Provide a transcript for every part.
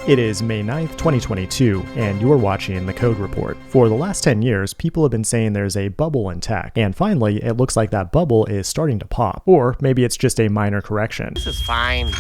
It is May 9th, 2022, and you're watching The Code Report. For the last 10 years, people have been saying there's a bubble in tech, and finally, it looks like that bubble is starting to pop. Or maybe it's just a minor correction. This is fine.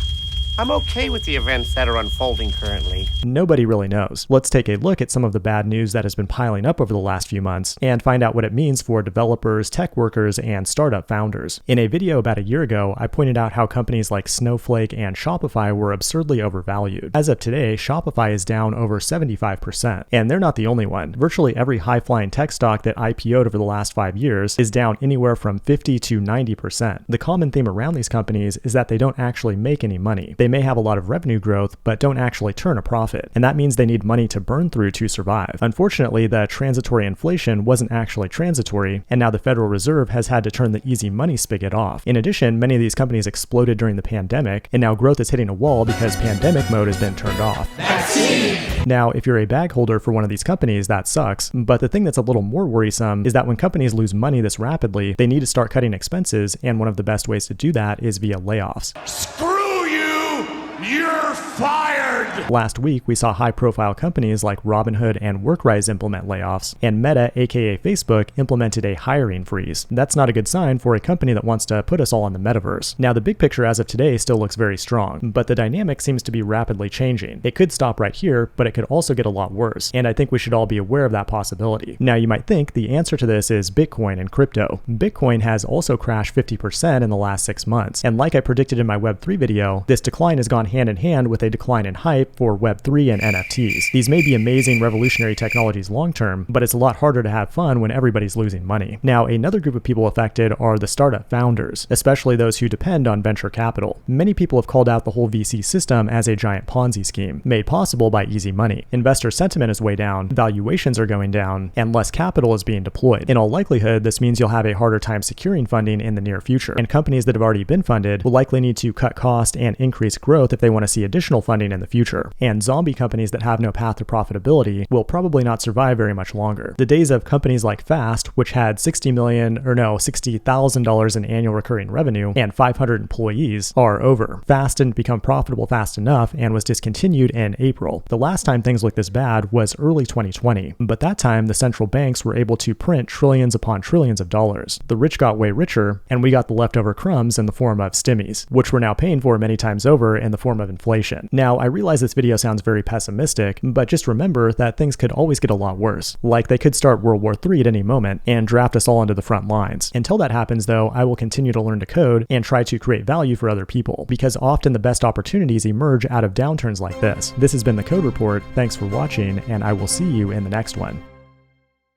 I'm okay with the events that are unfolding currently. Nobody really knows. Let's take a look at some of the bad news that has been piling up over the last few months and find out what it means for developers, tech workers, and startup founders. In a video about a year ago, I pointed out how companies like Snowflake and Shopify were absurdly overvalued. As of today, Shopify is down over 75%, and they're not the only one. Virtually every high-flying tech stock that IPO'd over the last 5 years is down anywhere from 50 to 90%. The common theme around these companies is that they don't actually make any money. They may have a lot of revenue growth, but don't actually turn a profit, and that means they need money to burn through to survive. Unfortunately, the transitory inflation wasn't actually transitory, and now the Federal Reserve has had to turn the easy money spigot off. In addition, many of these companies exploded during the pandemic, and now growth is hitting a wall because pandemic mode has been turned off. Now, if you're a bag holder for one of these companies, that sucks, but the thing that's a little more worrisome is that when companies lose money this rapidly, they need to start cutting expenses, and one of the best ways to do that is via layoffs. You're fired! Last week, we saw high-profile companies like Robinhood and Workrise implement layoffs, and Meta, aka Facebook, implemented a hiring freeze. That's not a good sign for a company that wants to put us all in the metaverse. Now, the big picture as of today still looks very strong, but the dynamic seems to be rapidly changing. It could stop right here, but it could also get a lot worse, and I think we should all be aware of that possibility. Now, you might think the answer to this is Bitcoin and crypto. Bitcoin has also crashed 50% in the last 6 months, and like I predicted in my Web3 video, this decline has gone hand in hand with a decline in hype for Web3 and NFTs. These may be amazing revolutionary technologies long term, but it's a lot harder to have fun when everybody's losing money. Now, another group of people affected are the startup founders, especially those who depend on venture capital. Many people have called out the whole VC system as a giant Ponzi scheme, made possible by easy money. Investor sentiment is way down, valuations are going down, and less capital is being deployed. In all likelihood, this means you'll have a harder time securing funding in the near future, and companies that have already been funded will likely need to cut cost and increase growth if they want to see additional funding in the future. And zombie companies that have no path to profitability will probably not survive very much longer. The days of companies like Fast, which had $60,000 in annual recurring revenue and 500 employees, are over. Fast didn't become profitable fast enough and was discontinued in April. The last time things looked this bad was early 2020, but that time the central banks were able to print trillions upon trillions of dollars. The rich got way richer, and we got the leftover crumbs in the form of stimmies, which we're now paying for many times over in the form of inflation. Now, I realize this video sounds very pessimistic, but just remember that things could always get a lot worse. Like they could start World War III at any moment and draft us all into the front lines. Until that happens though, I will continue to learn to code and try to create value for other people, because often the best opportunities emerge out of downturns like this. This has been The Code Report. Thanks for watching, and I will see you in the next one.